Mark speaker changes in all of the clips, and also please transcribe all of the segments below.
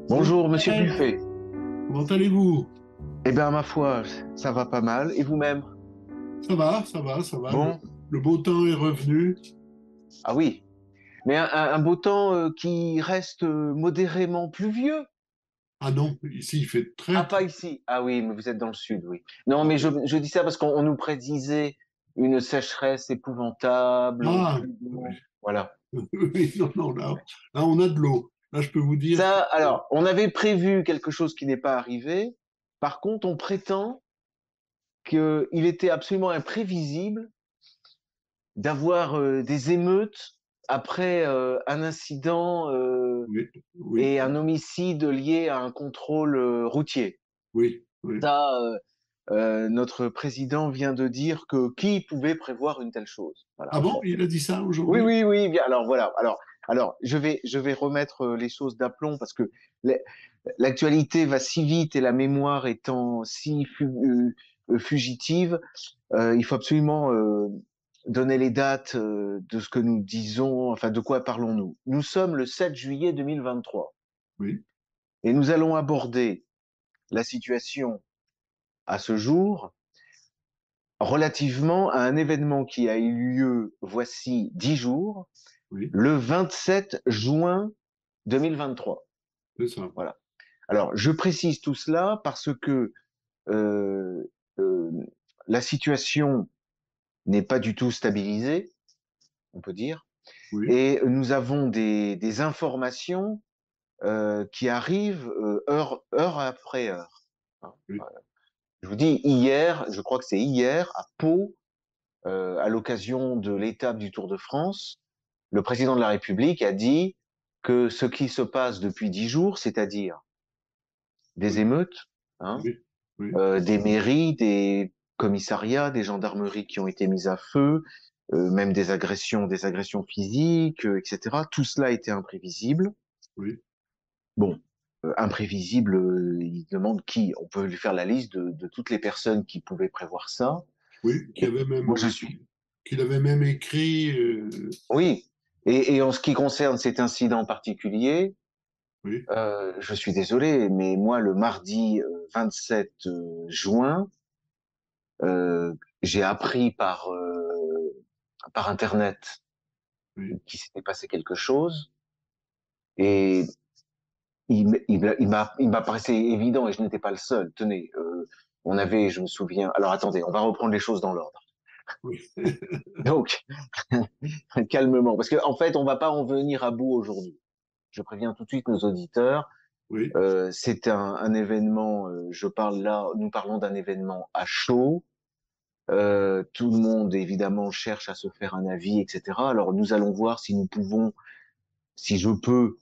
Speaker 1: Bonjour
Speaker 2: Bonjour, monsieur
Speaker 1: Pierre,
Speaker 2: Buffet.
Speaker 1: comment allez-vous?
Speaker 2: Eh bien, ma foi, ça va pas mal. Et vous-même?
Speaker 1: Ça va, ça va, ça va. Le,
Speaker 2: Bon?
Speaker 1: le beau temps est revenu.
Speaker 2: Ah oui. Mais un beau temps qui reste modérément pluvieux.
Speaker 1: Ah non, ici il fait
Speaker 2: Ah,
Speaker 1: très,
Speaker 2: pas
Speaker 1: très...
Speaker 2: ici. Ah oui, mais vous êtes dans le sud, oui. Non,
Speaker 1: Ah,
Speaker 2: mais je dis ça parce qu'on nous prédisait une sécheresse épouvantable,
Speaker 1: ah,
Speaker 2: plus
Speaker 1: oui,
Speaker 2: d'eau. Voilà.
Speaker 1: oui, non, non, là on a de l'eau. Là je peux vous dire que...
Speaker 2: Ça, alors, on avait prévu quelque chose qui n'est pas arrivé. Par contre, on prétend qu'il était absolument imprévisible d'avoir des émeutes après un incident
Speaker 1: Oui, oui,
Speaker 2: et un homicide lié à un contrôle routier.
Speaker 1: oui, oui.
Speaker 2: Ça, notre président vient de dire que qui pouvait prévoir une telle chose. Voilà.
Speaker 1: Ah bon,
Speaker 2: Bon.
Speaker 1: il a dit ça
Speaker 2: Oui,
Speaker 1: aujourd'hui?
Speaker 2: oui, oui. Bien. Alors voilà. Alors, je vais remettre les choses d'aplomb parce que l'actualité va si vite et la mémoire étant si fugitive. Il faut absolument donner les dates de ce que nous disons, enfin de quoi parlons-nous. Nous sommes le 7 juillet 2023
Speaker 1: Oui,
Speaker 2: et nous allons aborder la situation à ce jour relativement à un événement qui a eu lieu voici 10 jours,
Speaker 1: oui,
Speaker 2: le 27 juin 2023.
Speaker 1: c'est ça.
Speaker 2: Voilà. Alors, je précise tout cela parce que euh, euh, la situation n'est pas du tout stabilisée, on peut dire.
Speaker 1: Oui,
Speaker 2: Et nous avons des informations qui arrivent heure après heure.
Speaker 1: oui,
Speaker 2: Je vous dis, hier, je crois que c'est hier, à Pau, à l'occasion de l'étape du Tour de France, le président de la République a dit que ce qui se passe depuis 10 jours, c'est-à-dire des
Speaker 1: oui,
Speaker 2: émeutes, hein,
Speaker 1: oui, oui,
Speaker 2: des mairies, des commissariats, des gendarmeries qui ont été mises à feu, même des agressions physiques, etc. Tout cela était imprévisible.
Speaker 1: oui,
Speaker 2: Bon, imprévisible, il demande qui. On peut lui faire la liste de toutes les personnes qui pouvaient prévoir ça.
Speaker 1: oui,
Speaker 2: Et moi, je suis.
Speaker 1: qu'il avait même écrit,
Speaker 2: Oui. Et en ce qui concerne cet incident particulier,
Speaker 1: oui,
Speaker 2: je suis désolé, mais moi, le mardi 27 juin, euh, j'ai appris par Internet
Speaker 1: oui,
Speaker 2: qu'il s'était passé quelque chose. Et il m'a paraissé évident, et je n'étais pas le seul. Tenez, on avait, je me souviens. Alors attendez, on va reprendre les choses dans l'ordre.
Speaker 1: oui,
Speaker 2: Donc, calmement, parce qu'en fait, on va pas en venir à bout aujourd'hui. Je préviens tout de suite nos auditeurs.
Speaker 1: oui,
Speaker 2: C'est un événement. Je parle là. Nous parlons d'un événement à chaud. Tout le monde évidemment cherche à se faire un avis, etc. Alors nous allons voir si nous pouvons, si je peux,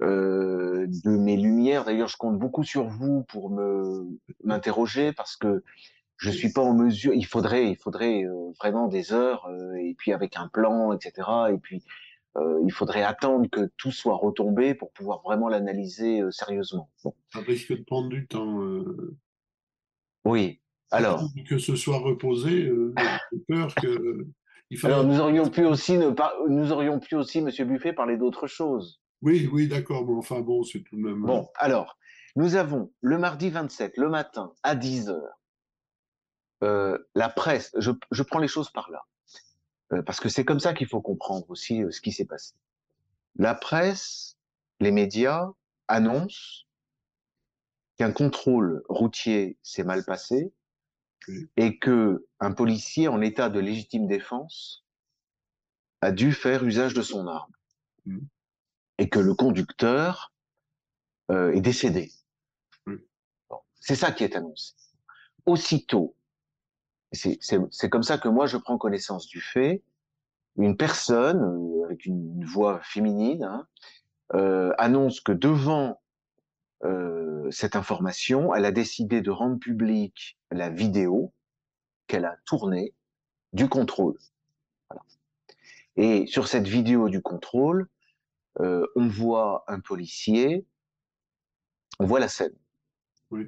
Speaker 2: de mes lumières. D'ailleurs, je compte beaucoup sur vous pour me m'interroger parce que je suis pas en mesure. Il faudrait vraiment des heures et puis avec un plan, etc. Et puis il faudrait attendre que tout soit retombé pour pouvoir vraiment l'analyser sérieusement. Bon.
Speaker 1: ça risque de prendre du temps.
Speaker 2: Oui.
Speaker 1: Attendre
Speaker 2: Alors,
Speaker 1: que ce soit reposé, j'ai peur que il
Speaker 2: alors
Speaker 1: faille.
Speaker 2: nous aurions pu aussi nous aurions pu aussi, Monsieur Buffet, parler d'autre chose.
Speaker 1: Oui, oui, d'accord, mais enfin bon, c'est tout de même.
Speaker 2: Bon, alors, nous avons le mardi 27, le matin, à 10 heures, la presse, je prends les choses par là, parce que c'est comme ça qu'il faut comprendre aussi ce qui s'est passé. La presse, les médias annoncent qu'un contrôle routier s'est mal passé
Speaker 1: Oui,
Speaker 2: et que un policier en état de légitime défense a dû faire usage de son arme
Speaker 1: mm,
Speaker 2: et que le conducteur est décédé.
Speaker 1: oui,
Speaker 2: Bon, c'est ça qui est annoncé. Aussitôt, c'est comme ça que moi je prends connaissance du fait, une personne avec une voix féminine hein, annonce que devant cette information, elle a décidé de rendre publique la vidéo qu'elle a tournée du contrôle. Voilà. Et sur cette vidéo du contrôle, on voit un policier, on voit la scène.
Speaker 1: oui,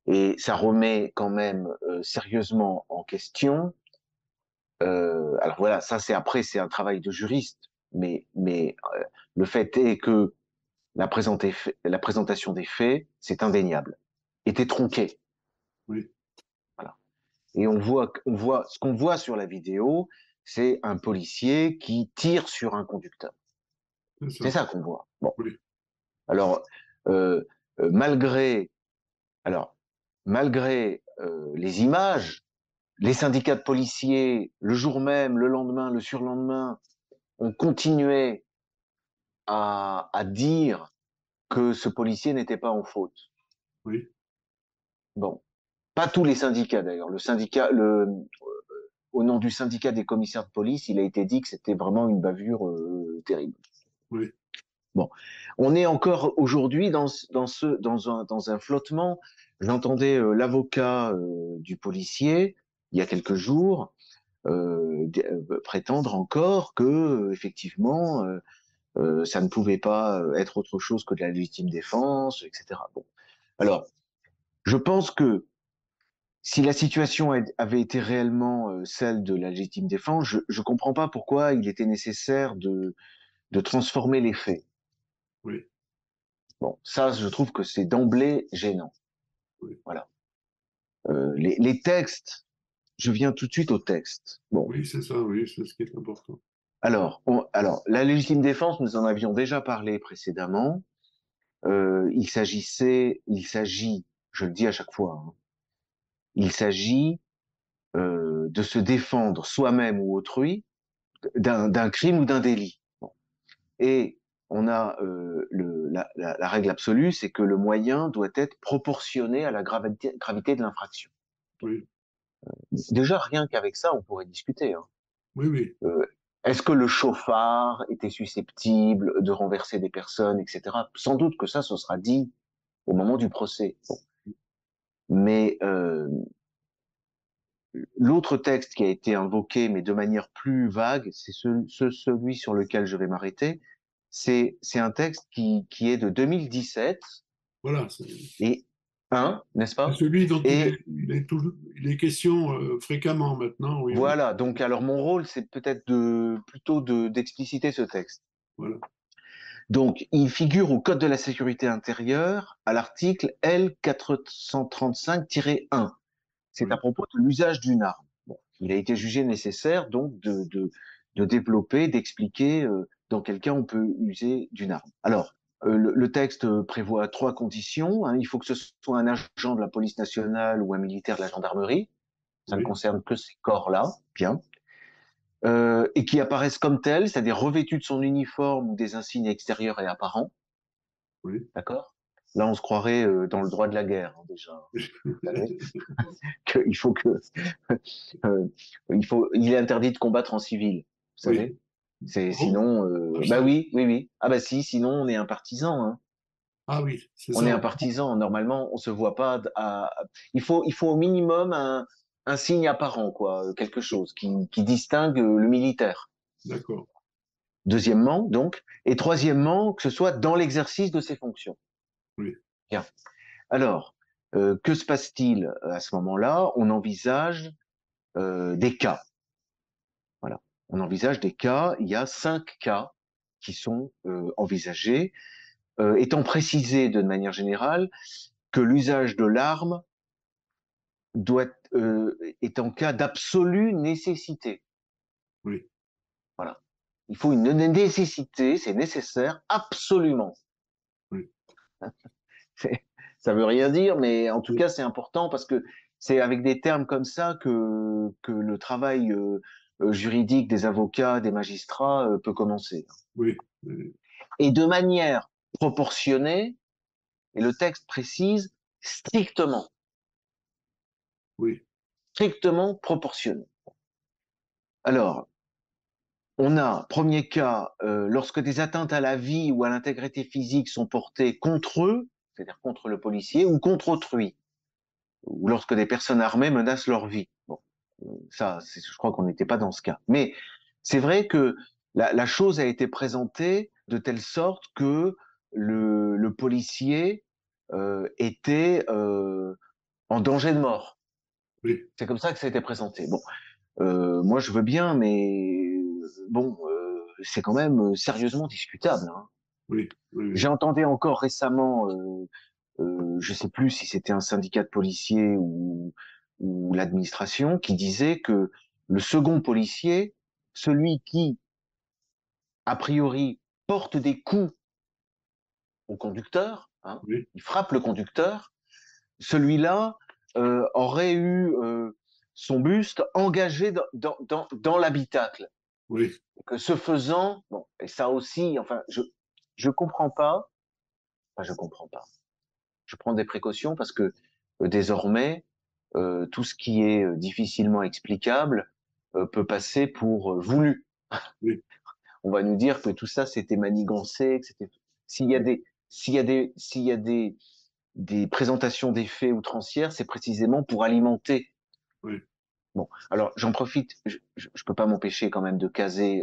Speaker 2: Et ça remet quand même sérieusement en question. Alors voilà, ça c'est après, c'est un travail de juriste, mais le fait est que la présentation des faits, c'est indéniable, était tronquée.
Speaker 1: oui,
Speaker 2: Voilà. Et ce qu'on voit sur la vidéo, c'est un policier qui tire sur un conducteur.
Speaker 1: c'est
Speaker 2: C'est
Speaker 1: ça.
Speaker 2: ça qu'on voit. Bon.
Speaker 1: Oui,
Speaker 2: Alors, euh, malgré, alors, malgré les images, les syndicats de policiers, le jour même, le lendemain, le surlendemain, ont continué à dire que ce policier n'était pas en faute.
Speaker 1: oui,
Speaker 2: Bon, pas tous les syndicats d'ailleurs. Au nom du syndicat des commissaires de police, il a été dit que c'était vraiment une bavure terrible.
Speaker 1: oui,
Speaker 2: Bon, on est encore aujourd'hui dans un flottement. J'entendais l'avocat du policier il y a quelques jours prétendre encore que effectivement ça ne pouvait pas être autre chose que de la légitime défense, etc. Bon, alors je pense que si la situation avait été réellement celle de la légitime défense, je ne comprends pas pourquoi il était nécessaire de transformer les faits.
Speaker 1: oui,
Speaker 2: Bon, ça, je trouve que c'est d'emblée gênant.
Speaker 1: oui,
Speaker 2: Voilà. Les textes, je viens tout de suite au texte. Bon,
Speaker 1: oui, c'est ça, oui, c'est ce qui est important.
Speaker 2: alors, la légitime défense, nous en avions déjà parlé précédemment. Il s'agit, je le dis à chaque fois, hein, il s'agit de se défendre soi-même ou autrui d'un crime ou d'un délit. Bon. Et on a la règle absolue, c'est que le moyen doit être proportionné à la gravité de l'infraction.
Speaker 1: Oui,
Speaker 2: Déjà, rien qu'avec ça, on pourrait discuter. Hein.
Speaker 1: oui, oui,
Speaker 2: Euh, Est-ce que le chauffard était susceptible de renverser des personnes, etc. Sans doute que ça, ce sera dit au moment du procès. Bon. Mais l'autre texte qui a été invoqué, mais de manière plus vague, c'est celui sur lequel je vais m'arrêter. C'est un texte qui est de 2017
Speaker 1: voilà.
Speaker 2: et n'est-ce
Speaker 1: C'est
Speaker 2: pas?
Speaker 1: celui dont
Speaker 2: Et
Speaker 1: il est question fréquemment maintenant, oui, oui,
Speaker 2: voilà. Donc, alors mon rôle, c'est peut-être plutôt d'expliciter ce texte.
Speaker 1: voilà,
Speaker 2: Donc, il figure au Code de la sécurité intérieure à l'article L435-1. C'est à
Speaker 1: oui,
Speaker 2: propos de l'usage d'une arme. Bon, il a été jugé nécessaire donc de développer, d'expliquer dans quel cas on peut user d'une arme. Alors, le texte prévoit trois conditions. Hein. Il faut que ce soit un agent de la police nationale ou un militaire de la gendarmerie. Ça ne
Speaker 1: oui,
Speaker 2: concerne que ces corps-là. Bien. Et qui apparaissent comme tels, c'est-à-dire revêtus de son uniforme ou des insignes extérieurs et apparents.
Speaker 1: oui.
Speaker 2: D'accord? Là, on se croirait dans le droit de la guerre, hein, déjà. Vous savez, qu'il faut que, euh, il est interdit de combattre en civil. Vous
Speaker 1: Oui.
Speaker 2: savez? C'est
Speaker 1: Ah bon?
Speaker 2: sinon,
Speaker 1: Ah, je
Speaker 2: bah
Speaker 1: savais.
Speaker 2: oui, oui, oui. Ah bah si, sinon on est un partisan. Hein.
Speaker 1: Ah oui, c'est
Speaker 2: On est
Speaker 1: ça.
Speaker 2: un partisan. Normalement, on se voit pas. Il faut au minimum un signe apparent, quoi, quelque chose qui distingue le militaire.
Speaker 1: D'accord.
Speaker 2: Deuxièmement, donc, et troisièmement, que ce soit dans l'exercice de ses fonctions.
Speaker 1: Oui,
Speaker 2: Bien. Alors, que se passe-t-il à ce moment-là? On envisage des cas. Voilà. On envisage des cas. Il y a 5 cas qui sont envisagés, étant précisé de manière générale que l'usage de l'arme est en cas d'absolue nécessité.
Speaker 1: oui,
Speaker 2: Voilà. Il faut une nécessité, c'est nécessaire, absolument.
Speaker 1: oui,
Speaker 2: Ça veut rien dire, mais en tout
Speaker 1: oui,
Speaker 2: cas, c'est important parce que c'est avec des termes comme ça que le travail juridique des avocats, des magistrats peut commencer.
Speaker 1: oui, oui,
Speaker 2: Et de manière proportionnée, et le texte précise strictement,
Speaker 1: oui,
Speaker 2: strictement proportionné. Alors, on a, premier cas, lorsque des atteintes à la vie ou à l'intégrité physique sont portées contre eux, c'est-à-dire contre le policier, ou contre autrui, ou lorsque des personnes armées menacent leur vie. Bon, ça, je crois qu'on n'était pas dans ce cas. Mais c'est vrai que la chose a été présentée de telle sorte que le policier était en danger de mort.
Speaker 1: oui,
Speaker 2: C'est comme ça que ça a été présenté. Bon, moi je veux bien, mais bon, c'est quand même sérieusement discutable. Hein.
Speaker 1: oui, oui,
Speaker 2: J'ai
Speaker 1: oui,
Speaker 2: entendu encore récemment, je sais plus si c'était un syndicat de policiers ou l'administration, qui disait que le second policier, celui qui, a priori, porte des coups au conducteur, hein,
Speaker 1: oui,
Speaker 2: il frappe le conducteur, celui-là aurait eu son buste engagé dans l'habitacle.
Speaker 1: oui,
Speaker 2: Que ce faisant, bon, et ça aussi, enfin, je comprends pas, enfin, je comprends pas. Je prends des précautions parce que désormais, tout ce qui est difficilement explicable peut passer pour voulu.
Speaker 1: oui,
Speaker 2: On va nous dire que tout ça c'était manigancé, que c'était. S'il y a des présentations des faits outrancières, c'est précisément pour alimenter.
Speaker 1: oui,
Speaker 2: Bon, alors j'en profite, je peux pas m'empêcher quand même de caser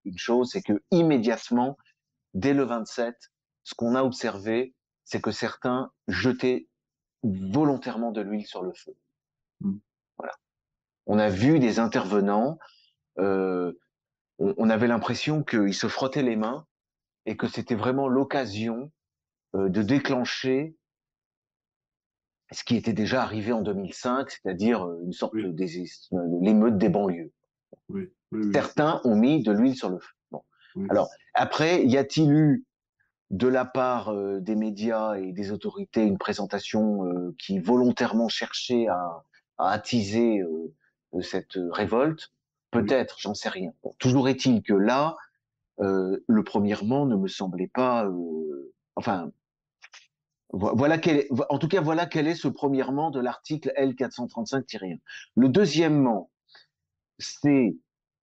Speaker 2: une chose, c'est que immédiatement, dès le 27, ce qu'on a observé, c'est que certains jetaient volontairement de l'huile sur le feu.
Speaker 1: mm,
Speaker 2: Voilà. On a vu des intervenants, euh, on avait l'impression qu'ils se frottaient les mains et que c'était vraiment l'occasion de déclencher ce qui était déjà arrivé en 2005, c'est-à-dire une sorte
Speaker 1: oui,
Speaker 2: l'émeute des banlieues.
Speaker 1: oui, oui, oui,
Speaker 2: Certains ont mis de l'huile sur le feu. Bon.
Speaker 1: oui,
Speaker 2: Alors, après, y a-t-il eu de la part des médias et des autorités une présentation qui volontairement cherchait à attiser cette révolte?
Speaker 1: oui,
Speaker 2: Peut-être, j'en sais rien. Bon, toujours est-il que là, le premièrement ne me semblait pas. Enfin, voilà en tout cas, voilà quel est ce premièrement de l'article L435-1. Le deuxièmement, c'est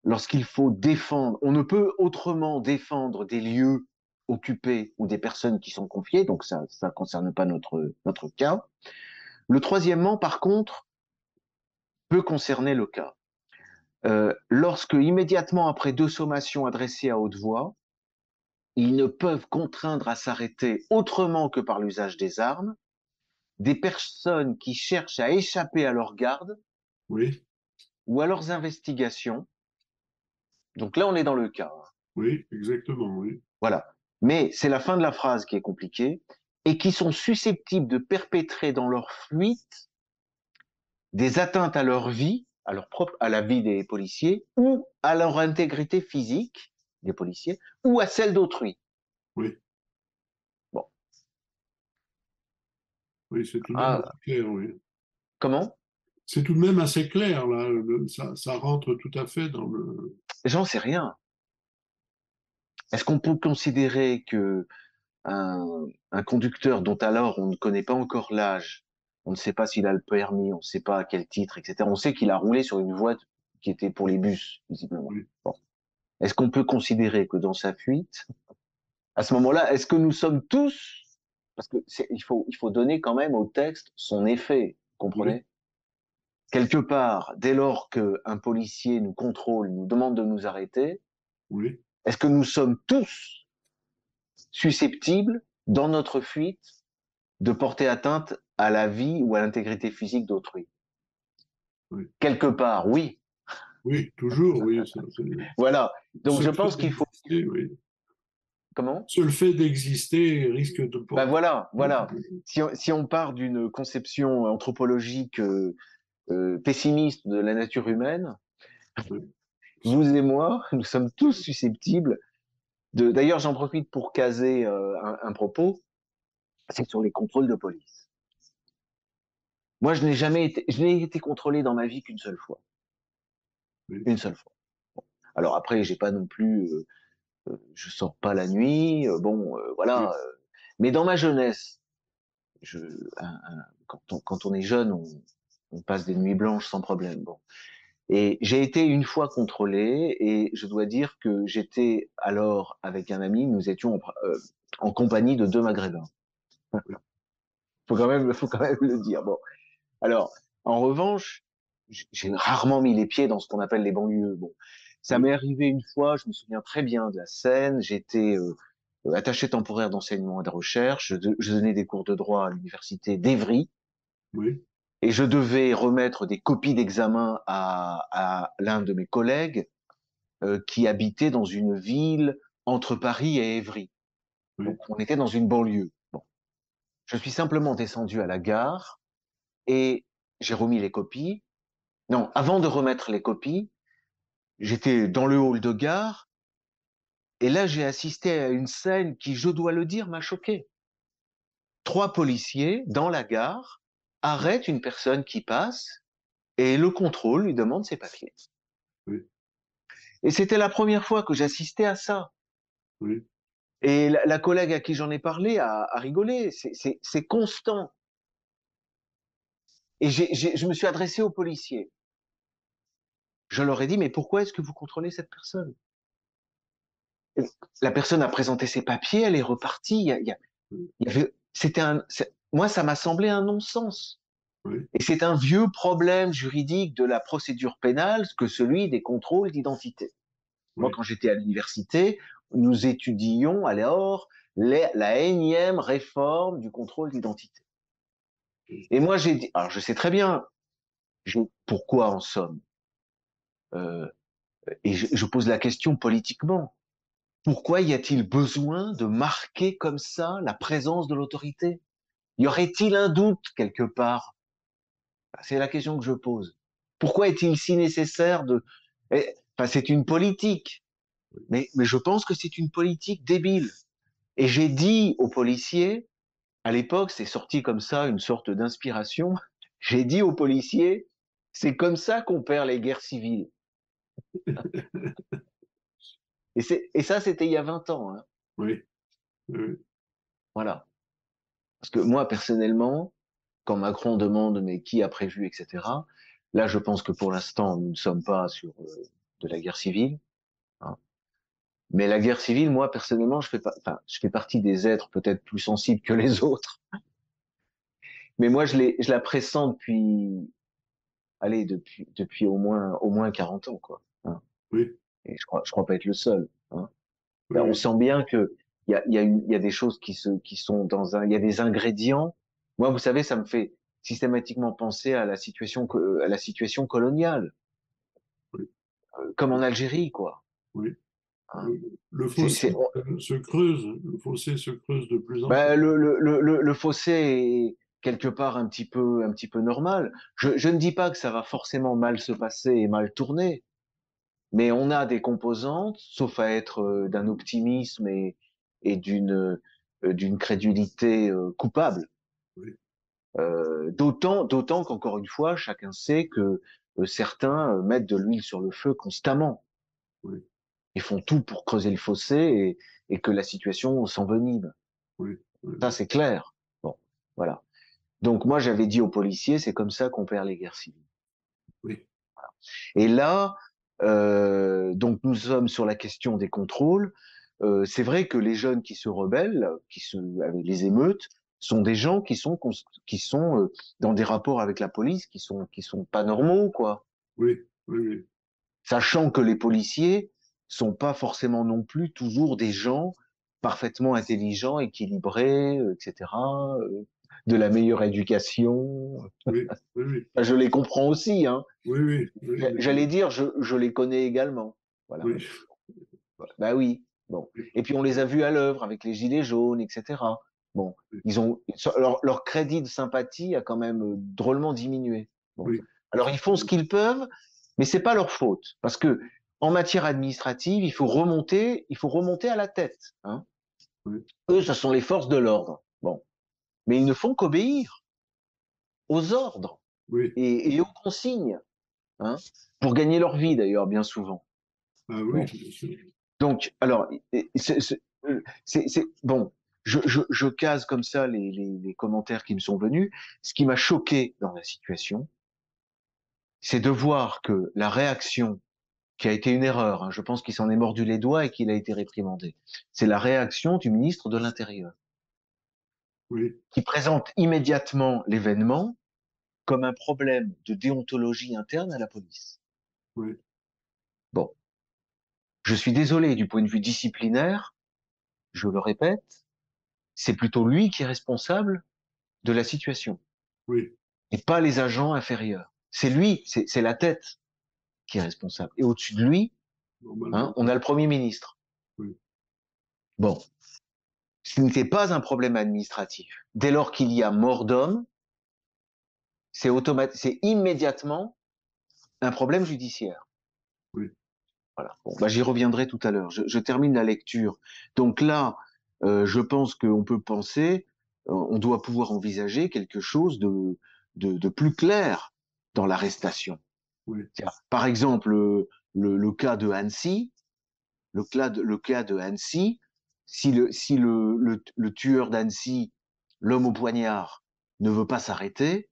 Speaker 2: lorsqu'il faut défendre, on ne peut autrement défendre des lieux occupés ou des personnes qui sont confiées, donc ça ne concerne pas notre cas. Le troisièmement, par contre, peut concerner le cas. Lorsque, immédiatement après deux sommations adressées à haute voix, ils ne peuvent contraindre à s'arrêter autrement que par l'usage des armes des personnes qui cherchent à échapper à leur garde
Speaker 1: oui,
Speaker 2: ou à leurs investigations. Donc là, on est dans le cas.
Speaker 1: oui, exactement, oui,
Speaker 2: Voilà. Mais c'est la fin de la phrase qui est compliquée et qui sont susceptibles de perpétrer dans leur fuite des atteintes à leur vie, à leur propre, à la vie des policiers ou à leur intégrité physique des policiers ou à celle d'autrui.
Speaker 1: oui,
Speaker 2: Bon.
Speaker 1: oui, c'est tout de même
Speaker 2: Ah,
Speaker 1: assez clair, oui.
Speaker 2: comment?
Speaker 1: C'est tout de même assez clair, là, ça rentre tout à fait dans le...
Speaker 2: J'en sais rien. Est-ce qu'on peut considérer que un conducteur dont alors on ne connaît pas encore l'âge, on ne sait pas s'il a le permis, on ne sait pas à quel titre, etc. On sait qu'il a roulé sur une voie qui était pour les bus, visiblement.
Speaker 1: Oui,
Speaker 2: Bon. Est-ce qu'on peut considérer que dans sa fuite, à ce moment-là, est-ce que nous sommes tous, parce que il faut donner quand même au texte son effet, vous
Speaker 1: oui,
Speaker 2: comprenez? Quelque part, dès lors qu'un policier nous contrôle, nous demande de nous arrêter,
Speaker 1: oui,
Speaker 2: est-ce que nous sommes tous susceptibles, dans notre fuite, de porter atteinte à la vie ou à l'intégrité physique d'autrui?
Speaker 1: oui,
Speaker 2: Quelque part, oui.
Speaker 1: oui, toujours, oui.
Speaker 2: Voilà. Donc je
Speaker 1: Seul fait
Speaker 2: pense qu'il faut.
Speaker 1: d'exister, oui.
Speaker 2: Comment?
Speaker 1: Seul fait d'exister risque de
Speaker 2: Ben
Speaker 1: porter.
Speaker 2: voilà, voilà. Si on part d'une conception anthropologique pessimiste de la nature humaine,
Speaker 1: Oui,
Speaker 2: vous et moi, nous sommes tous susceptibles de. D'ailleurs, j'en profite pour caser un propos, c'est sur les contrôles de police. Moi, je n'ai été contrôlé dans ma vie qu'une seule fois.
Speaker 1: oui,
Speaker 2: Une seule fois. Alors après, j'ai pas non plus je sors pas la nuit, bon, voilà.
Speaker 1: oui,
Speaker 2: Mais dans ma jeunesse, je, quand on est jeune, on passe des nuits blanches sans problème. Bon. Et j'ai été une fois contrôlé et je dois dire que j'étais alors avec un ami, nous étions en compagnie de deux Maghrébins.
Speaker 1: oui,
Speaker 2: Faut quand même le dire. Bon. Alors, en revanche, j'ai rarement mis les pieds dans ce qu'on appelle les banlieues. Bon. Ça
Speaker 1: oui,
Speaker 2: m'est arrivé une fois, je me souviens très bien de la scène, j'étais attaché temporaire d'enseignement et de recherche. Je donnais des cours de droit à l'université d'Evry
Speaker 1: oui,
Speaker 2: et je devais remettre des copies d'examen à l'un de mes collègues qui habitait dans une ville entre Paris et Évry.
Speaker 1: oui,
Speaker 2: Donc, on était dans une banlieue. Bon. Je suis simplement descendu à la gare et j'ai remis les copies. Non, avant de remettre les copies, j'étais dans le hall de gare et là, j'ai assisté à une scène qui, je dois le dire, m'a choqué. 3 policiers dans la gare arrêtent une personne qui passe et le contrôle lui demande ses papiers.
Speaker 1: oui,
Speaker 2: Et c'était la première fois que j'assistais à ça.
Speaker 1: oui,
Speaker 2: Et la collègue à qui j'en ai parlé a rigolé. C'est constant. Et je me suis adressé aux policiers. Je leur ai dit, mais pourquoi est-ce que vous contrôlez cette personne? La personne a présenté ses papiers, elle est repartie. Il y avait, moi, ça m'a semblé un non-sens.
Speaker 1: oui,
Speaker 2: Et c'est un vieux problème juridique de la procédure pénale que celui des contrôles d'identité. Moi,
Speaker 1: oui,
Speaker 2: quand j'étais à l'université, nous étudions alors la énième réforme du contrôle d'identité. Et moi, j'ai dit, alors je sais très bien pourquoi en somme, euh, et je pose la question politiquement. Pourquoi y a-t-il besoin de marquer comme ça la présence de l'autorité? Y aurait-il un doute quelque part? C'est la question que je pose. Pourquoi est-il si nécessaire de... Enfin, c'est une politique, mais je pense que c'est une politique débile. Et j'ai dit aux policiers, à l'époque, c'est sorti comme ça, une sorte d'inspiration, j'ai dit aux policiers, c'est comme ça qu'on perd les guerres civiles. Et ça, c'était il y a 20 ans. Hein.
Speaker 1: oui, oui,
Speaker 2: Voilà. Parce que moi, personnellement, quand Macron demande mais qui a prévu, etc., là, je pense que pour l'instant, nous ne sommes pas sur de la guerre civile. Hein. Mais la guerre civile, moi, personnellement, enfin, je fais partie des êtres peut-être plus sensibles que les autres. Mais moi, je la pressens depuis, allez, depuis au moins 40 ans, quoi. Hein.
Speaker 1: oui,
Speaker 2: Et je crois pas être le seul. Hein.
Speaker 1: oui,
Speaker 2: Là, on
Speaker 1: oui,
Speaker 2: sent bien que il y a des choses qui sont dans un, il y a des ingrédients. Moi, vous savez, ça me fait systématiquement penser à la situation coloniale,
Speaker 1: oui,
Speaker 2: comme en Algérie, quoi.
Speaker 1: oui.
Speaker 2: Hein.
Speaker 1: Le
Speaker 2: C'est,
Speaker 1: fossé
Speaker 2: c'est, on-
Speaker 1: se creuse, le fossé se creuse de plus en plus.
Speaker 2: ben, le fossé est quelque part un petit peu normal. Je ne dis pas que ça va forcément mal se passer et mal tourner, mais on a des composantes, sauf à être d'un optimisme et d'une crédulité coupable.
Speaker 1: Oui,
Speaker 2: D'autant qu'encore une fois, chacun sait que certains mettent de l'huile sur le feu constamment
Speaker 1: oui,
Speaker 2: et font tout pour creuser le fossé et que la situation s'envenime.
Speaker 1: oui, oui,
Speaker 2: Ça,
Speaker 1: oui,
Speaker 2: c'est clair. Bon, voilà. Donc moi, j'avais dit aux policiers, c'est comme ça qu'on perd les guerres civiles.
Speaker 1: oui,
Speaker 2: Et là, donc nous sommes sur la question des contrôles. C'est vrai que les jeunes qui se rebellent, avec les émeutes, sont des gens qui sont dans des rapports avec la police qui sont pas normaux, quoi.
Speaker 1: oui, oui,
Speaker 2: Sachant que les policiers sont pas forcément non plus toujours des gens parfaitement intelligents, équilibrés, etc., de la meilleure éducation.
Speaker 1: oui, oui, oui,
Speaker 2: Enfin, je les comprends aussi, hein.
Speaker 1: oui, oui, oui,
Speaker 2: J'allais dire, je les connais également. Voilà.
Speaker 1: oui,
Speaker 2: Bah oui. Bon. Et puis on les a vus à l'œuvre avec les gilets jaunes, etc. Bon, leur crédit de sympathie a quand même drôlement diminué. Bon.
Speaker 1: oui,
Speaker 2: Alors ils font ce qu'ils peuvent, mais c'est pas leur faute parce que en matière administrative, il faut remonter à la tête. Hein.
Speaker 1: oui,
Speaker 2: Eux, ce sont les forces de l'ordre. Bon, mais ils ne font qu'obéir aux ordres
Speaker 1: oui.
Speaker 2: et aux consignes, hein, pour gagner leur vie d'ailleurs bien souvent.
Speaker 1: Ah oui,
Speaker 2: Bon.
Speaker 1: bien sûr.
Speaker 2: Donc, alors, bon. Je case comme ça les commentaires qui me sont venus. Ce qui m'a choqué dans la situation, c'est de voir que la réaction, qui a été une erreur, hein, je pense qu'il s'en est mordu les doigts et qu'il a été réprimandé, c'est la réaction du ministre de l'Intérieur,
Speaker 1: Oui,
Speaker 2: qui présente immédiatement l'événement comme un problème de déontologie interne à la police.
Speaker 1: oui,
Speaker 2: Bon, je suis désolé du point de vue disciplinaire, je le répète, c'est plutôt lui qui est responsable de la situation,
Speaker 1: oui,
Speaker 2: et pas les agents inférieurs. C'est lui, c'est la tête qui est responsable. Et au-dessus de lui, hein,
Speaker 1: normalement.
Speaker 2: on a le Premier ministre.
Speaker 1: Oui,
Speaker 2: Bon. Ce n'était pas un problème administratif. Dès lors qu'il y a mort d'homme, c'est immédiatement un problème judiciaire.
Speaker 1: oui,
Speaker 2: Voilà. Bon, bah, j'y reviendrai tout à l'heure. Je termine la lecture. Donc là, je pense qu'on peut penser, on doit pouvoir envisager quelque chose de plus clair dans l'arrestation.
Speaker 1: oui,
Speaker 2: Par exemple, le cas de Annecy, le cas de Annecy, si le tueur d'Annecy, l'homme au poignard, ne veut pas s'arrêter,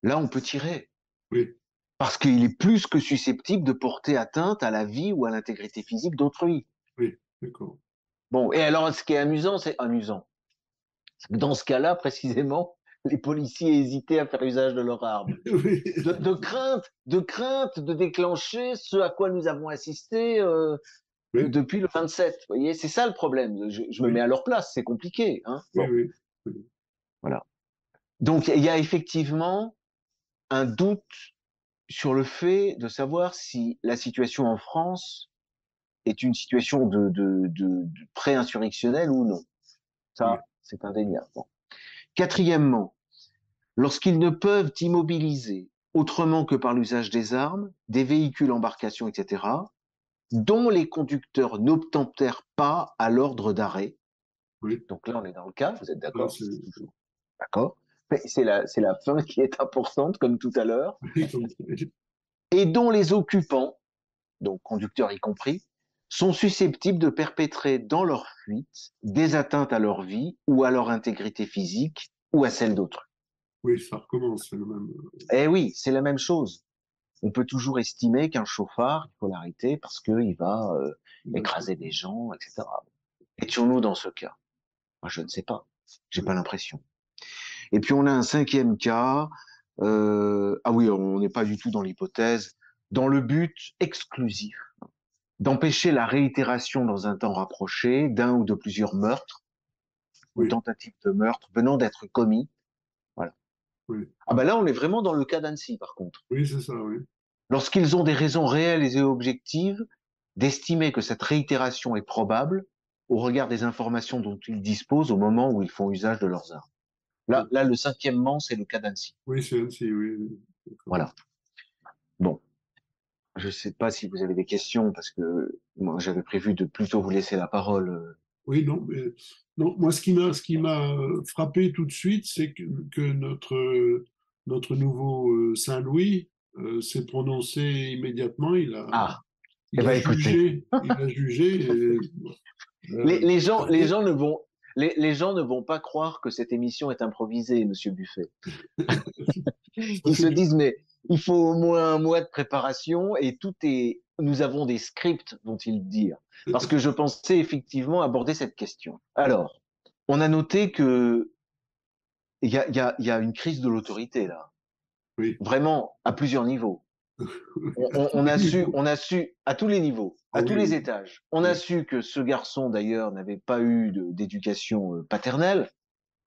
Speaker 2: là, on peut tirer.
Speaker 1: oui,
Speaker 2: Parce qu'il est plus que susceptible de porter atteinte à la vie ou à l'intégrité physique d'autrui.
Speaker 1: oui, d'accord.
Speaker 2: Bon, et alors, ce qui est amusant, c'est amusant. Dans ce cas-là, précisément, les policiers hésitaient à faire usage de leurs armes.
Speaker 1: Oui,
Speaker 2: De crainte de déclencher ce à quoi nous avons assisté
Speaker 1: oui,
Speaker 2: depuis le 27. Vous voyez, c'est ça le problème. Je me mets
Speaker 1: oui,
Speaker 2: à leur place, c'est compliqué. Hein,
Speaker 1: oui,
Speaker 2: bon,
Speaker 1: oui, oui,
Speaker 2: voilà. Donc, il y a effectivement un doute sur le fait de savoir si la situation en France est une situation de pré-insurrectionnelle ou non.
Speaker 1: oui,
Speaker 2: Ça, c'est indéniable. Bon. Quatrièmement, lorsqu'ils ne peuvent immobiliser autrement que par l'usage des armes, des véhicules, embarcations, etc., dont les conducteurs n'obtempèrent pas à l'ordre d'arrêt.
Speaker 1: oui.
Speaker 2: Donc là, on est dans le cas, vous êtes
Speaker 1: Ah,
Speaker 2: d'accord?
Speaker 1: c'est,
Speaker 2: Toujours. D'accord. Mais c'est la fin qui est importante, comme tout à l'heure.
Speaker 1: oui, comme,
Speaker 2: Et dont les occupants, donc conducteurs y compris, sont susceptibles de perpétrer dans leur fuite des atteintes à leur vie ou à leur intégrité physique ou à celle d'autrui.
Speaker 1: oui, ça recommence, c'est le même.
Speaker 2: Eh oui, c'est la même chose. On peut toujours estimer qu'un chauffard, il faut l'arrêter parce qu'il va écraser des gens, etc. Étions-nous dans ce cas? Moi, je ne sais pas. J'ai pas l'impression. Et puis on a un cinquième cas. Ah oui, on n'est pas du tout dans l'hypothèse. Dans le but exclusif d'empêcher la réitération dans un temps rapproché d'un ou de plusieurs meurtres ou
Speaker 1: Oui,
Speaker 2: tentatives de meurtre venant d'être commis. Voilà.
Speaker 1: oui,
Speaker 2: Ah ben là, on est vraiment dans le cas d'Annecy, par contre.
Speaker 1: oui, c'est ça, oui.
Speaker 2: Lorsqu'ils ont des raisons réelles et objectives d'estimer que cette réitération est probable au regard des informations dont ils disposent au moment où ils font usage de leurs armes.
Speaker 1: Oui,
Speaker 2: Là, le cinquièmement, c'est le cas d'Annecy.
Speaker 1: oui, c'est ainsi, oui, oui, d'accord.
Speaker 2: Voilà. Bon, je ne sais pas si vous avez des questions parce que moi, j'avais prévu de plutôt vous laisser la parole.
Speaker 1: Oui, non, mais non, moi, ce qui m'a frappé tout de suite, c'est que notre nouveau Saint-Louis s'est prononcé immédiatement.
Speaker 2: Ah, eh
Speaker 1: Il a
Speaker 2: ben écoutez,
Speaker 1: jugé, il a jugé. Et,
Speaker 2: les,
Speaker 1: euh,
Speaker 2: les gens, les gens ne vont, les gens ne vont pas croire que cette émission est improvisée, Monsieur Buffet.
Speaker 1: ça
Speaker 2: Ils
Speaker 1: fait
Speaker 2: se
Speaker 1: du-
Speaker 2: disent, mais il faut au moins un mois de préparation et tout est, nous avons des scripts dont ils dire. Parce que je pensais effectivement aborder cette question. Alors, on a noté que il y a une crise de l'autorité là.
Speaker 1: oui,
Speaker 2: Vraiment, à plusieurs niveaux.
Speaker 1: à tous les niveaux.
Speaker 2: On a su, à tous les niveaux,
Speaker 1: Ah
Speaker 2: à tous
Speaker 1: oui,
Speaker 2: les
Speaker 1: oui,
Speaker 2: étages. On a
Speaker 1: oui,
Speaker 2: su que ce garçon, d'ailleurs, n'avait pas eu d'éducation paternelle.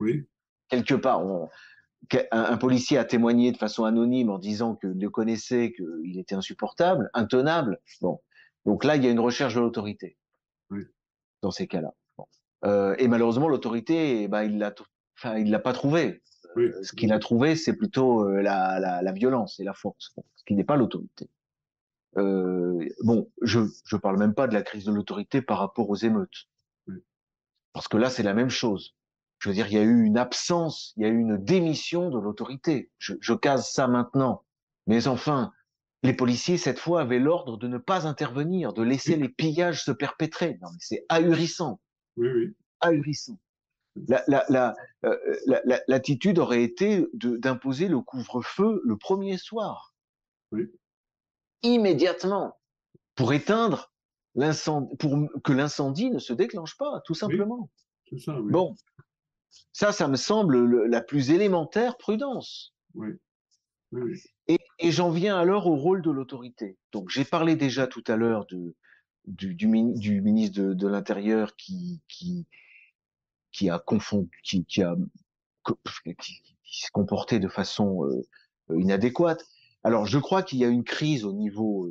Speaker 1: oui,
Speaker 2: Quelque part, un policier a témoigné de façon anonyme en disant qu'il le connaissait, qu'il était insupportable, intenable. Bon. Donc là, il y a une recherche de l'autorité
Speaker 1: oui,
Speaker 2: dans ces cas-là. Bon. Et malheureusement, l'autorité, eh ben, enfin, il l'a pas trouvé.
Speaker 1: oui,
Speaker 2: Ce qu'il a trouvé, c'est plutôt la violence et la force, bon, ce qui n'est pas l'autorité. Bon, je parle même pas de la crise de l'autorité par rapport aux émeutes,
Speaker 1: oui,
Speaker 2: parce que là, c'est la même chose. Je veux dire, il y a eu une absence, il y a eu une démission de l'autorité. Je case ça maintenant. Mais enfin, les policiers, cette fois, avaient l'ordre de ne pas intervenir, de laisser
Speaker 1: oui,
Speaker 2: les pillages se perpétrer. Non, mais c'est ahurissant,
Speaker 1: oui, oui,
Speaker 2: ahurissant. L'attitude aurait été d'imposer le couvre-feu le premier soir,
Speaker 1: oui,
Speaker 2: immédiatement, pour éteindre l'incendie, pour que l'incendie ne se déclenche pas, tout
Speaker 1: oui,
Speaker 2: simplement.
Speaker 1: c'est ça, oui,
Speaker 2: Bon, ça me semble la plus élémentaire prudence.
Speaker 1: oui, oui, oui,
Speaker 2: Et j'en viens alors au rôle de l'autorité. Donc, j'ai parlé déjà tout à l'heure du ministre de l'Intérieur qui a confondu, qui se comportait de façon inadéquate. Alors, je crois qu'il y a une crise au niveau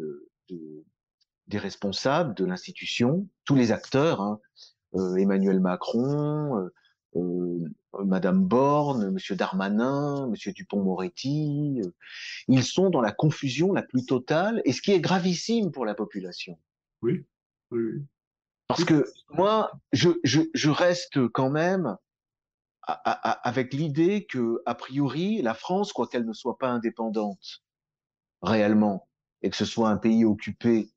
Speaker 2: des responsables de l'institution, tous les acteurs, hein. Emmanuel Macron, Madame Borne, Monsieur Darmanin, Monsieur Dupond-Moretti. Ils sont dans la confusion la plus totale, et ce qui est gravissime pour la population.
Speaker 1: oui, oui, oui.
Speaker 2: Parce
Speaker 1: Oui,
Speaker 2: que moi, je reste quand même avec l'idée que, a priori, la France, quoi qu'elle ne soit pas indépendante réellement, et que ce soit un pays occupé,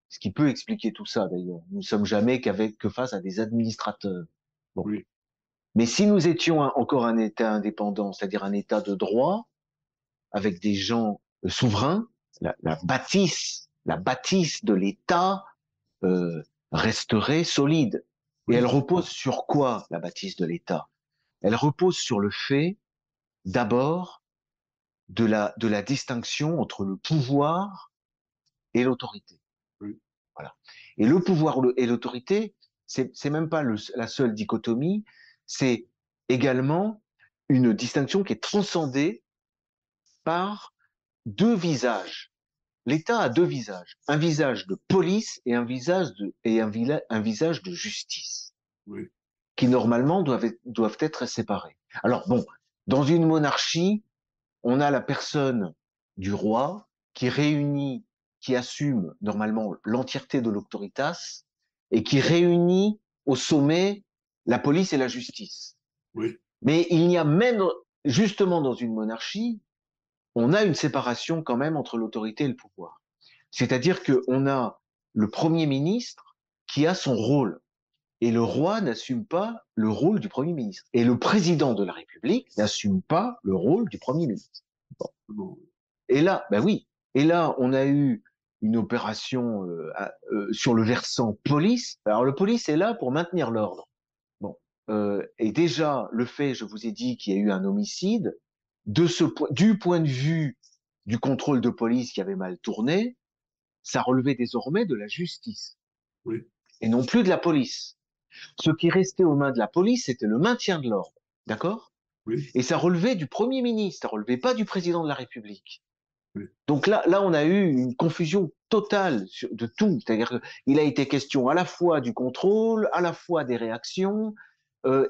Speaker 2: ce qui peut expliquer tout ça d'ailleurs, nous ne sommes jamais que face à des administrateurs. Bon.
Speaker 1: oui,
Speaker 2: Mais si nous étions encore un État indépendant, c'est-à-dire un État de droit, avec des gens souverains, la bâtisse de l'État euh, resterait solide. Et elle
Speaker 1: oui,
Speaker 2: repose sur quoi, la bâtisse de l'État? Elle repose sur le fait, d'abord, de la distinction entre le pouvoir et l'autorité.
Speaker 1: oui,
Speaker 2: Voilà. Et le pouvoir et l'autorité, c'est même pas la seule dichotomie, c'est également une distinction qui est transcendée par deux visages. L'État a deux visages, un visage de police et un visage de justice,
Speaker 1: oui,
Speaker 2: qui normalement doivent être séparés. Alors bon, dans une monarchie, on a la personne du roi qui réunit, qui assume normalement l'entièreté de l'autoritas et qui réunit au sommet la police et la justice.
Speaker 1: oui,
Speaker 2: Mais il y a même, justement dans une monarchie, on a une séparation quand même entre l'autorité et le pouvoir. C'est-à-dire qu'on a le Premier ministre qui a son rôle. Et le roi n'assume pas le rôle du Premier ministre. Et le président de la République n'assume pas le rôle du Premier ministre. Bon.
Speaker 1: bon,
Speaker 2: Et là, ben oui, et là, on a eu une opération sur le versant police. Alors le police est là pour maintenir l'ordre. Bon, et déjà le fait, je vous ai dit qu'il y a eu un homicide, du point de vue du contrôle de police qui avait mal tourné, ça relevait désormais de la justice
Speaker 1: oui,
Speaker 2: et non plus de la police. Ce qui restait aux mains de la police, c'était le maintien de l'ordre, d'accord?
Speaker 1: oui,
Speaker 2: Et ça relevait du Premier ministre, ça relevait pas du président de la République.
Speaker 1: oui,
Speaker 2: Donc là, on a eu une confusion totale de tout. C'est-à-dire qu'il a été question à la fois du contrôle, à la fois des réactions,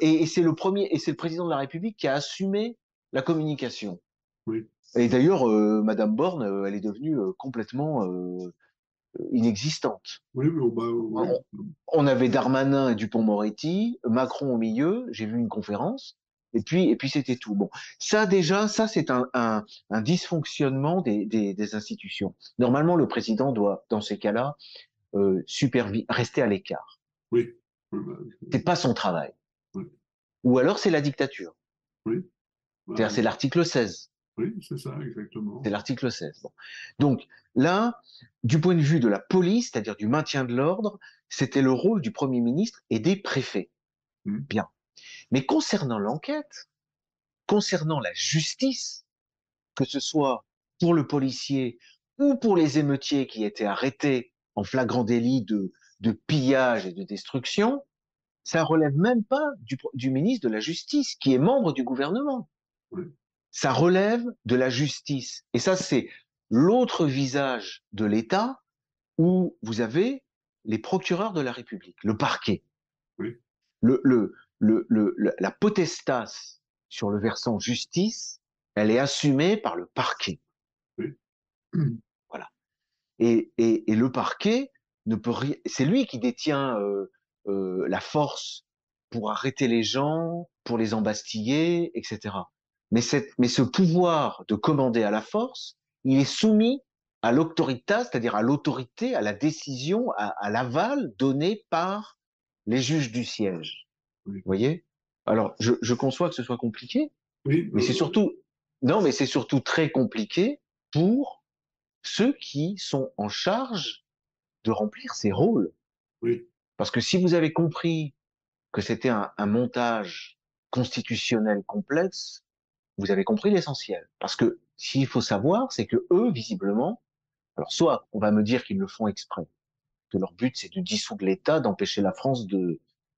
Speaker 2: et c'est le président de la République qui a assumé la communication.
Speaker 1: oui,
Speaker 2: Et d'ailleurs, Madame Borne, elle est devenue complètement inexistante.
Speaker 1: oui, bon, bah, oui,
Speaker 2: On avait Darmanin et Dupond-Moretti, Macron au milieu, j'ai vu une conférence, et puis c'était tout. Bon, ça déjà, ça c'est un dysfonctionnement des institutions. Normalement, le président doit, dans ces cas-là, rester à l'écart.
Speaker 1: oui, oui, bah,
Speaker 2: C'est pas son travail.
Speaker 1: oui,
Speaker 2: Ou alors c'est la dictature.
Speaker 1: oui, bah,
Speaker 2: C'est-à-dire c'est l'article 16.
Speaker 1: oui, c'est ça,
Speaker 2: C'est
Speaker 1: exactement.
Speaker 2: l'article 16. Bon. Donc là, du point de vue de la police, c'est-à-dire du maintien de l'ordre, c'était le rôle du Premier ministre et des préfets.
Speaker 1: Hmm,
Speaker 2: Bien. Mais concernant l'enquête, concernant la justice, que ce soit pour le policier ou pour les émeutiers qui étaient arrêtés en flagrant délit de pillage et de destruction, ça relève même pas du ministre de la Justice, qui est membre du gouvernement.
Speaker 1: oui,
Speaker 2: Ça relève de la justice. Et ça, c'est l'autre visage de l'État où vous avez les procureurs de la République, le parquet.
Speaker 1: oui,
Speaker 2: le, la potestas sur le versant justice, elle est assumée par le parquet.
Speaker 1: oui,
Speaker 2: Voilà. Et le parquet ne peut rien. C'est lui qui détient la force pour arrêter les gens, pour les embastiller, etc. Mais ce pouvoir de commander à la force, il est soumis à l'autorité, c'est-à-dire à l'autorité, à la décision, à l'aval donné par les juges du siège.
Speaker 1: oui,
Speaker 2: Vous voyez? Alors, je conçois que ce soit compliqué,
Speaker 1: oui,
Speaker 2: mais c'est surtout, non, mais c'est surtout très compliqué pour ceux qui sont en charge de remplir ces rôles.
Speaker 1: oui,
Speaker 2: Parce que si vous avez compris que c'était un montage constitutionnel complexe, vous avez compris l'essentiel. Parce que s'il faut savoir, c'est que eux, visiblement, alors soit on va me dire qu'ils le font exprès, que leur but c'est de dissoudre l'État, d'empêcher la France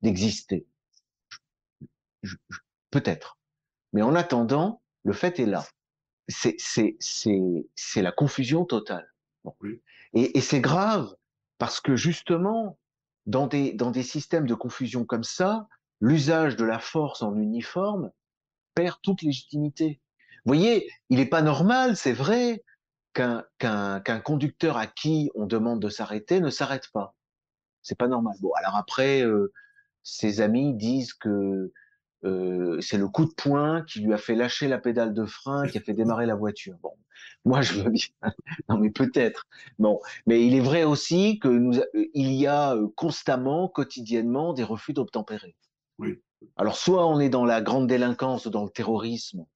Speaker 2: d'exister. Peut-être. Mais en attendant, le fait est là. C'est la confusion totale. Bon.
Speaker 1: oui,
Speaker 2: Et c'est grave parce que justement, dans des systèmes de confusion comme ça, l'usage de la force en uniforme perd toute légitimité. Vous voyez, il n'est pas normal, c'est vrai, qu'un conducteur à qui on demande de s'arrêter ne s'arrête pas. C'est pas normal. Bon, alors après, ses amis disent que c'est le coup de poing qui lui a fait lâcher la pédale de frein, qui a fait démarrer la voiture. Bon, moi je me dis, non mais peut-être. Bon, mais il est vrai aussi que il y a constamment, quotidiennement, des refus d'obtempérer.
Speaker 1: Oui,
Speaker 2: Alors soit on est dans la grande délinquance, dans le terrorisme,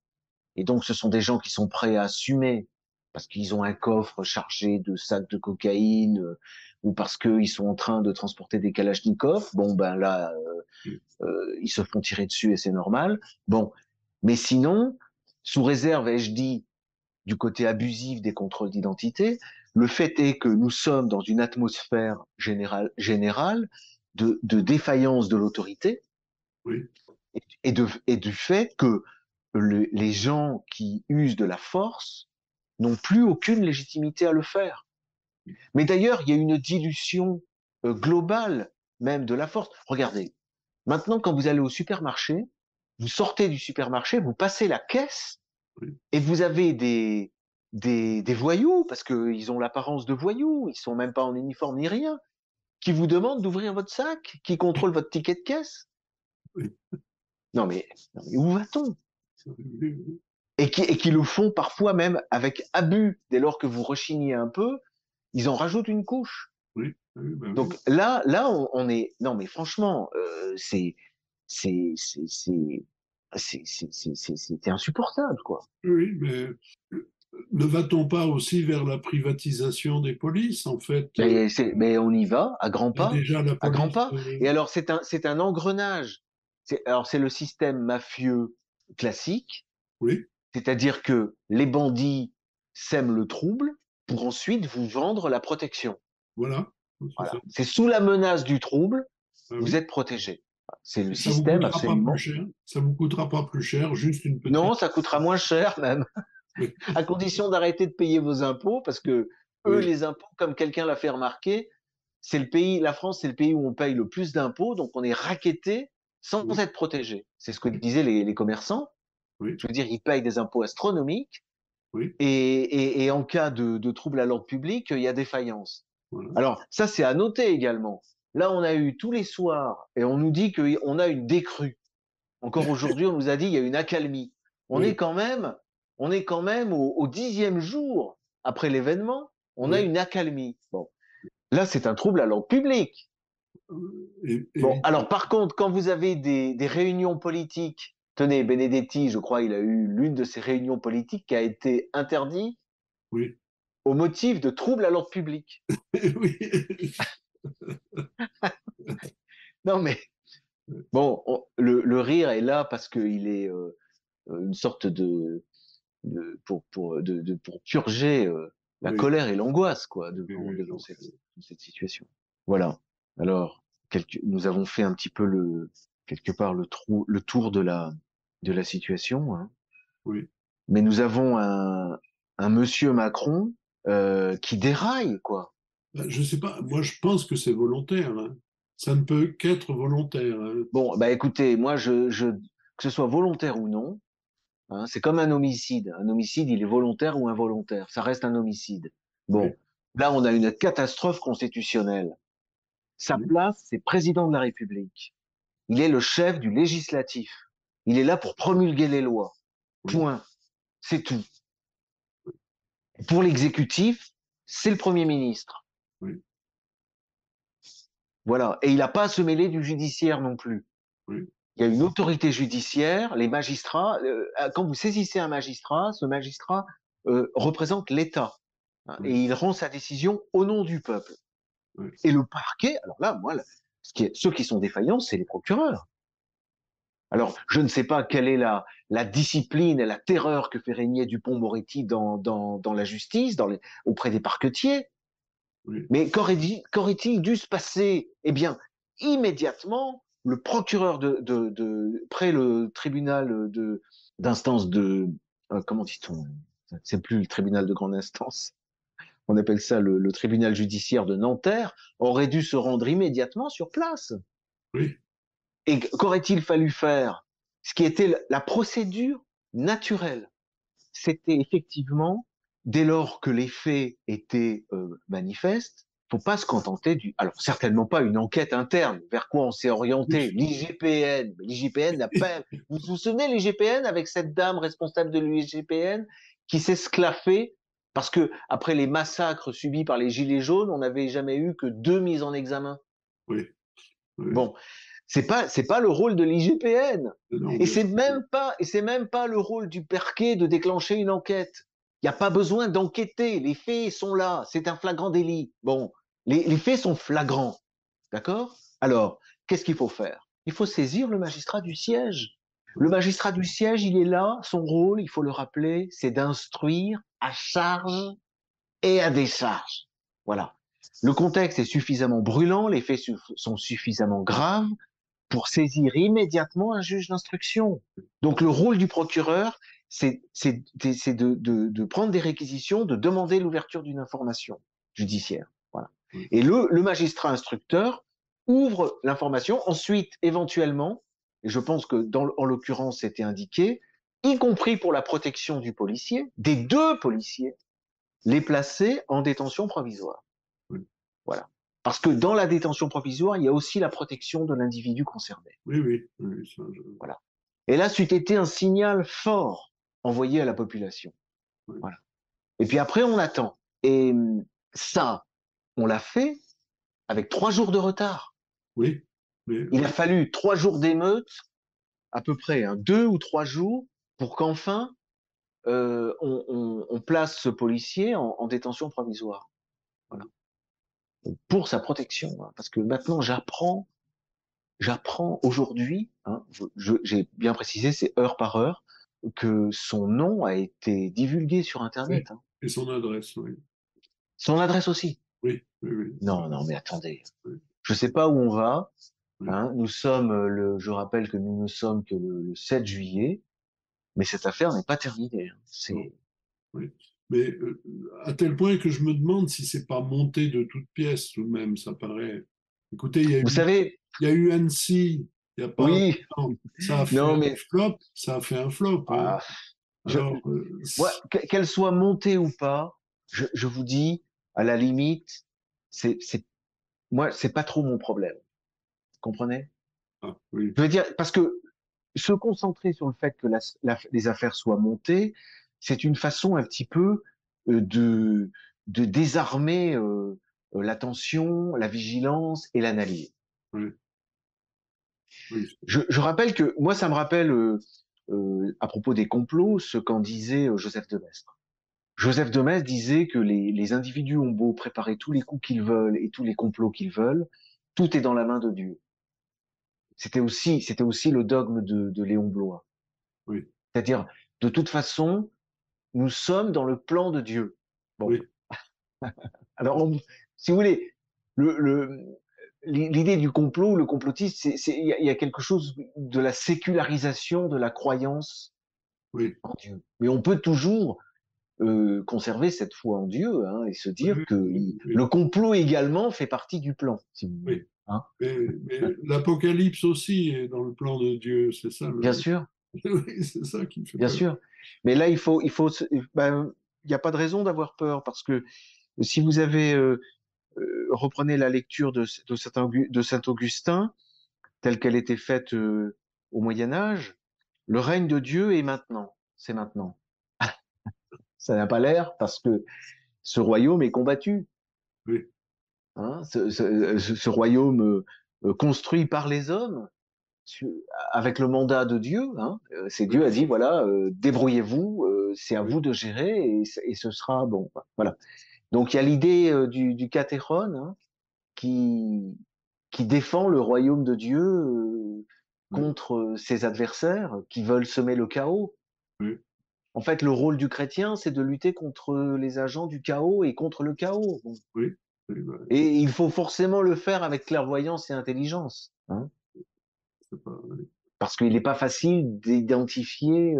Speaker 2: et donc ce sont des gens qui sont prêts à assumer parce qu'ils ont un coffre chargé de sacs de cocaïne ou parce qu'ils sont en train de transporter des kalachnikovs. Bon ben là,
Speaker 1: oui,
Speaker 2: ils se font tirer dessus et c'est normal. Bon, mais sinon, sous réserve, ai-je dit, du côté abusif des contrôles d'identité, le fait est que nous sommes dans une atmosphère générale de défaillance de l'autorité
Speaker 1: oui,
Speaker 2: et du fait que les gens qui usent de la force n'ont plus aucune légitimité à le faire. Mais d'ailleurs, il y a une dilution globale même de la force. Regardez, maintenant quand vous allez au supermarché, vous sortez du supermarché, vous passez la caisse
Speaker 1: oui,
Speaker 2: et vous avez des voyous, parce qu'ils ont l'apparence de voyous, ils sont même pas en uniforme ni rien, qui vous demandent d'ouvrir votre sac, qui contrôlent votre ticket de caisse.
Speaker 1: oui,
Speaker 2: Non mais où va-t-on?
Speaker 1: oui,
Speaker 2: Et qui le font parfois même avec abus. Dès lors que vous rechignez un peu, ils en rajoutent une couche.
Speaker 1: oui, oui, ben
Speaker 2: Donc
Speaker 1: oui.
Speaker 2: là, on est. Non, mais franchement, c'est, c'est, c'est, c'est insupportable, quoi.
Speaker 1: Oui, mais ne va-t-on pas aussi vers la privatisation des polices? En fait,
Speaker 2: Mais on y va à grands
Speaker 1: il y a
Speaker 2: pas,
Speaker 1: déjà la
Speaker 2: à grands
Speaker 1: police.
Speaker 2: pas. Et alors c'est un engrenage. Alors c'est le système mafieux classique,
Speaker 1: Oui,
Speaker 2: c'est-à-dire que les bandits sèment le trouble pour ensuite vous vendre la protection.
Speaker 1: voilà, c'est ça.
Speaker 2: Voilà. C'est sous la menace du trouble,
Speaker 1: Ah
Speaker 2: vous
Speaker 1: oui.
Speaker 2: êtes protégé. C'est le
Speaker 1: Et ça vous
Speaker 2: système
Speaker 1: coûtera pas plus
Speaker 2: absolument.
Speaker 1: cher. Ça vous coûtera pas plus cher, juste une
Speaker 2: Non,
Speaker 1: petite.
Speaker 2: ça coûtera moins cher même,
Speaker 1: Oui,
Speaker 2: à condition d'arrêter de payer vos impôts, parce que eux,
Speaker 1: oui,
Speaker 2: les impôts, comme quelqu'un l'a fait remarquer, c'est le pays, la France, c'est le pays où on paye le plus d'impôts, donc on est racketté sans
Speaker 1: oui,
Speaker 2: être protégé. C'est ce que disaient les commerçants.
Speaker 1: oui,
Speaker 2: Je veux dire, ils payent des impôts astronomiques
Speaker 1: oui,
Speaker 2: et en cas de trouble à l'ordre public, il y a défaillance.
Speaker 1: voilà.
Speaker 2: Alors, ça, c'est à noter également. Là, on a eu tous les soirs et on nous dit qu'on a une décrue. Encore aujourd'hui, on nous a dit qu'il y a une accalmie. On est
Speaker 1: Oui,
Speaker 2: quand même, on est quand même au 10e jour après l'événement, on a
Speaker 1: oui.
Speaker 2: une accalmie. Bon, là, c'est un trouble à l'ordre public. Bon,
Speaker 1: Évidemment.
Speaker 2: alors par contre, quand vous avez des réunions politiques, tenez, Benedetti, je crois, il a eu l'une de ces réunions politiques qui a été interdite
Speaker 1: Oui,
Speaker 2: au motif de trouble à l'ordre public.
Speaker 1: oui.
Speaker 2: Non, mais bon, le rire est là parce qu'il est une sorte pour purger la
Speaker 1: Oui,
Speaker 2: colère et l'angoisse, quoi,
Speaker 1: oui, oui,
Speaker 2: devant
Speaker 1: non,
Speaker 2: cette situation. Voilà. Alors, nous avons fait un petit peu quelque part le tour de la situation, hein.
Speaker 1: oui.
Speaker 2: Mais nous avons un monsieur Macron qui déraille, quoi.
Speaker 1: Ben, je sais pas, moi je pense que c'est volontaire, hein. Ça ne peut qu'être volontaire, hein.
Speaker 2: Bon, bah écoutez, moi, que ce soit volontaire ou non, hein, c'est comme un homicide. Un homicide, il est volontaire ou involontaire. Ça reste un homicide.
Speaker 1: Oui,
Speaker 2: Bon, là, on a une catastrophe constitutionnelle. Sa
Speaker 1: oui,
Speaker 2: place, c'est président de la République. Il est le chef du législatif. Il est là pour promulguer les lois.
Speaker 1: oui,
Speaker 2: Point. C'est tout. Pour l'exécutif, c'est le Premier ministre.
Speaker 1: oui,
Speaker 2: Voilà. Et il n'a pas à se mêler du judiciaire non plus.
Speaker 1: oui,
Speaker 2: Il y a une autorité judiciaire, les magistrats. Quand vous saisissez un magistrat, ce magistrat représente l'État, hein, et
Speaker 1: oui,
Speaker 2: il rend sa décision au nom du peuple.
Speaker 1: oui,
Speaker 2: Et le parquet, alors là, moi, ceux qui sont défaillants, c'est les procureurs. Alors, je ne sais pas quelle est la discipline et la terreur que fait régner Dupond-Moretti dans la justice, auprès des parquetiers,
Speaker 1: oui,
Speaker 2: mais qu'aurait-il dû se passer? Eh bien, immédiatement, le procureur près le tribunal d'instance comment dit-on? C'est plus le tribunal de grande instance. on appelle ça le tribunal judiciaire de Nanterre, aurait dû se rendre immédiatement sur place.
Speaker 1: oui,
Speaker 2: Et qu'aurait-il fallu faire? Ce qui était la procédure naturelle, c'était effectivement, dès lors que les faits étaient manifestes, faut pas se contenter alors certainement pas une enquête interne. Vers quoi on s'est orienté?
Speaker 1: oui,
Speaker 2: L'IGPN. L'IGPN n'a pas. Vous vous souvenez l'IGPN avec cette dame responsable de l'IGPN qui s'est sclaffée parce que après les massacres subis par les gilets jaunes, on n'avait jamais eu que 2 mises en examen.
Speaker 1: oui, oui.
Speaker 2: Bon, c'est pas le rôle de l'IGPN.
Speaker 1: Non,
Speaker 2: Et
Speaker 1: bien
Speaker 2: c'est
Speaker 1: sûr.
Speaker 2: même pas et c'est même pas le rôle du parquet de déclencher une enquête. Il n'y a pas besoin d'enquêter, les faits sont là, c'est un flagrant délit. Bon, les faits sont flagrants. D'accord? Alors, qu'est-ce qu'il faut faire? Il faut saisir le magistrat du siège. Le
Speaker 1: Oui,
Speaker 2: magistrat du siège, il est là, son rôle, il faut le rappeler, c'est d'instruire à charge et à décharge. Voilà. Le contexte est suffisamment brûlant, les faits sont suffisamment graves pour saisir immédiatement un juge d'instruction. Donc le rôle du procureur, c'est de prendre des réquisitions, de demander l'ouverture d'une information judiciaire. Voilà.
Speaker 1: oui,
Speaker 2: Et le magistrat instructeur ouvre l'information, ensuite éventuellement, et je pense que en l'occurrence c'était indiqué, y compris pour la protection du policier, des 2 policiers, les placer en détention provisoire.
Speaker 1: oui,
Speaker 2: Voilà. Parce que dans la détention provisoire, il y a aussi la protection de l'individu concerné.
Speaker 1: oui, oui, oui, ça,
Speaker 2: Voilà. Et là, c'eût été un signal fort envoyé à la population.
Speaker 1: oui,
Speaker 2: Voilà. Et puis après, on attend. Et ça, on l'a fait avec 3 jours de retard.
Speaker 1: oui, mais
Speaker 2: Il a
Speaker 1: oui,
Speaker 2: fallu 3 jours d'émeute, à peu près, hein, 2 ou 3 jours, pour qu'enfin on place ce policier en détention provisoire. Voilà. Pour sa protection. Hein. Parce que maintenant, j'apprends aujourd'hui, hein, j'ai bien précisé, c'est heure par heure, que son nom a été divulgué sur
Speaker 1: oui.
Speaker 2: Internet. Hein.
Speaker 1: Et son adresse, oui,
Speaker 2: Son adresse aussi.
Speaker 1: oui, oui, oui,
Speaker 2: Non, non, mais attendez.
Speaker 1: oui,
Speaker 2: Je sais pas où on va.
Speaker 1: oui,
Speaker 2: Hein. Je rappelle que nous ne sommes que le 7 juillet, mais cette affaire n'est pas terminée. Hein.
Speaker 1: non,
Speaker 2: C'est,
Speaker 1: oui. Mais à tel point que je me demande si c'est pas monté de toutes pièces tout de même, ça paraît. Écoutez,
Speaker 2: vous savez,
Speaker 1: il y a eu Annecy, il n'y a pas
Speaker 2: oui,
Speaker 1: longtemps. Ça a fait
Speaker 2: non,
Speaker 1: un
Speaker 2: mais
Speaker 1: flop, ça a fait un flop. Hein.
Speaker 2: ah, je,
Speaker 1: Alors,
Speaker 2: moi, qu'elle soit montée ou pas, je vous dis, à la limite, moi, c'est pas trop mon problème. Vous comprenez?
Speaker 1: ah, oui,
Speaker 2: Je veux dire, parce que se concentrer sur le fait que les affaires soient montées, c'est une façon un petit peu de désarmer l'attention, la vigilance et l'analyse.
Speaker 1: oui, oui,
Speaker 2: Je rappelle que moi, ça me rappelle à propos des complots ce qu'en disait Joseph de Maistre. Joseph de Maistre disait que les individus ont beau préparer tous les coups qu'ils veulent et tous les complots qu'ils veulent, tout est dans la main de Dieu. C'était aussi le dogme de Léon Bloy.
Speaker 1: oui,
Speaker 2: C'est-à-dire, de toute façon, nous sommes dans le plan de Dieu. Bon,
Speaker 1: oui,
Speaker 2: alors, si vous voulez, l'idée du complot, le complotiste, il y a quelque chose de la sécularisation de la croyance
Speaker 1: oui,
Speaker 2: en Dieu. Mais on peut toujours conserver cette foi en Dieu hein, et se
Speaker 1: oui,
Speaker 2: dire
Speaker 1: oui,
Speaker 2: que
Speaker 1: oui,
Speaker 2: le
Speaker 1: oui,
Speaker 2: complot également fait partie du plan, si vous
Speaker 1: oui.
Speaker 2: voulez. Hein.
Speaker 1: Mais l'Apocalypse aussi est dans le plan de Dieu, c'est ça
Speaker 2: Bien
Speaker 1: le,
Speaker 2: sûr,
Speaker 1: oui, c'est ça qui me fait
Speaker 2: bien
Speaker 1: peur.
Speaker 2: sûr. Mais là, ben, il n'y a pas de raison d'avoir peur parce que si vous avez reprenez la lecture de Saint Augustin, telle qu'elle était faite au Moyen Âge, le règne de Dieu est maintenant, c'est maintenant. Ça n'a pas l'air parce que ce royaume est combattu.
Speaker 1: Oui,
Speaker 2: Hein, ce royaume construit par les hommes, avec le mandat de Dieu, hein, c'est
Speaker 1: oui,
Speaker 2: Dieu a dit voilà, débrouillez-vous, c'est à
Speaker 1: oui,
Speaker 2: vous de gérer et ce sera bon. Voilà. Donc il y a l'idée du kathéron, hein, qui défend le royaume de Dieu
Speaker 1: oui,
Speaker 2: contre ses adversaires qui veulent semer le chaos.
Speaker 1: oui,
Speaker 2: En fait, le rôle du chrétien, c'est de lutter contre les agents du chaos et contre le chaos. Bon.
Speaker 1: oui, oui, bah,
Speaker 2: Et il faut forcément le faire avec clairvoyance et intelligence, hein,
Speaker 1: c'est pas, oui,
Speaker 2: parce qu'il n'est pas facile d'identifier.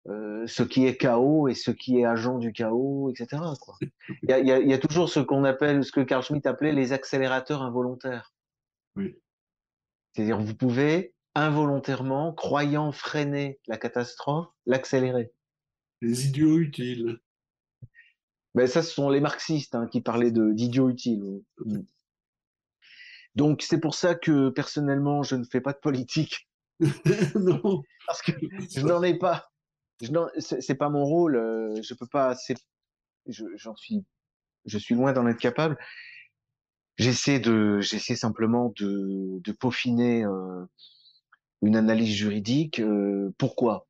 Speaker 2: ce qui est chaos et ce qui est agent du chaos, etc., quoi. Il y a toujours ce qu'on appelle, ce que Carl Schmitt appelait les accélérateurs involontaires.
Speaker 1: Oui.
Speaker 2: C'est-à-dire, vous pouvez involontairement, croyant freiner la catastrophe, l'accélérer.
Speaker 1: Les idiots utiles.
Speaker 2: Ben, ça, ce sont les marxistes hein, qui parlaient d'idiots utiles. Donc, c'est pour ça que personnellement, je ne fais pas de politique
Speaker 1: Non.
Speaker 2: parce que je n'en ai pas. C'est pas mon rôle. Je peux pas. Je suis loin d'en être capable. J'essaie simplement de peaufiner une analyse juridique. Pourquoi?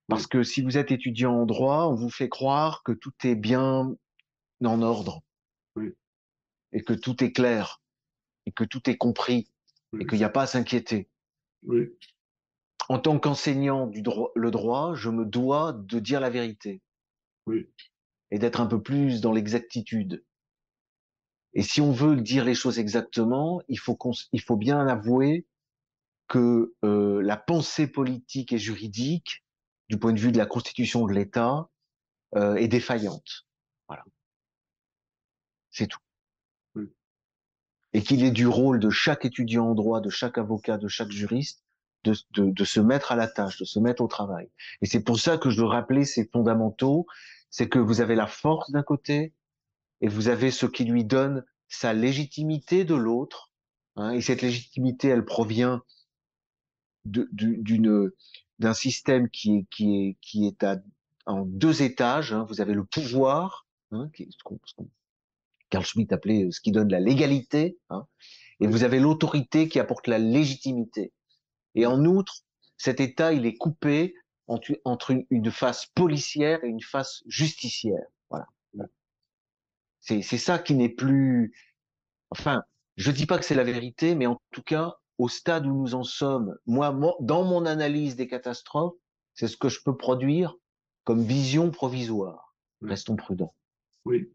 Speaker 2: Parce
Speaker 1: Oui,
Speaker 2: que si vous êtes étudiant en droit, on vous fait croire que tout est bien en ordre
Speaker 1: oui,
Speaker 2: et que tout est clair et que tout est compris et
Speaker 1: oui,
Speaker 2: qu'il n'y a pas à s'inquiéter.
Speaker 1: oui,
Speaker 2: En tant qu'enseignant le droit, je me dois de dire la vérité
Speaker 1: oui,
Speaker 2: et d'être un peu plus dans l'exactitude. Et si on veut dire les choses exactement, il faut bien avouer que la pensée politique et juridique, du point de vue de la constitution de l'État, est défaillante. Voilà, c'est tout.
Speaker 1: oui,
Speaker 2: Et qu'il est du rôle de chaque étudiant en droit, de chaque avocat, de chaque juriste, de se mettre à la tâche, de se mettre au travail. Et c'est pour ça que je veux rappeler ces fondamentaux, c'est que vous avez la force d'un côté et vous avez ce qui lui donne sa légitimité de l'autre. Hein, et cette légitimité, elle provient d'une d'un système qui est en deux étages. Hein. Vous avez le pouvoir, hein, ce qu'on Carl Schmitt appelait ce qui donne la légalité, hein, et
Speaker 1: oui,
Speaker 2: vous avez l'autorité qui apporte la légitimité. Et
Speaker 1: oui,
Speaker 2: en outre, cet État, il est coupé entre une face policière et une face justicière. Voilà.
Speaker 1: oui,
Speaker 2: C'est ça qui n'est plus. Enfin, je dis pas que c'est la vérité, mais en tout cas, au stade où nous en sommes, dans mon analyse des catastrophes, c'est ce que je peux produire comme vision provisoire.
Speaker 1: oui,
Speaker 2: Restons prudents.
Speaker 1: oui.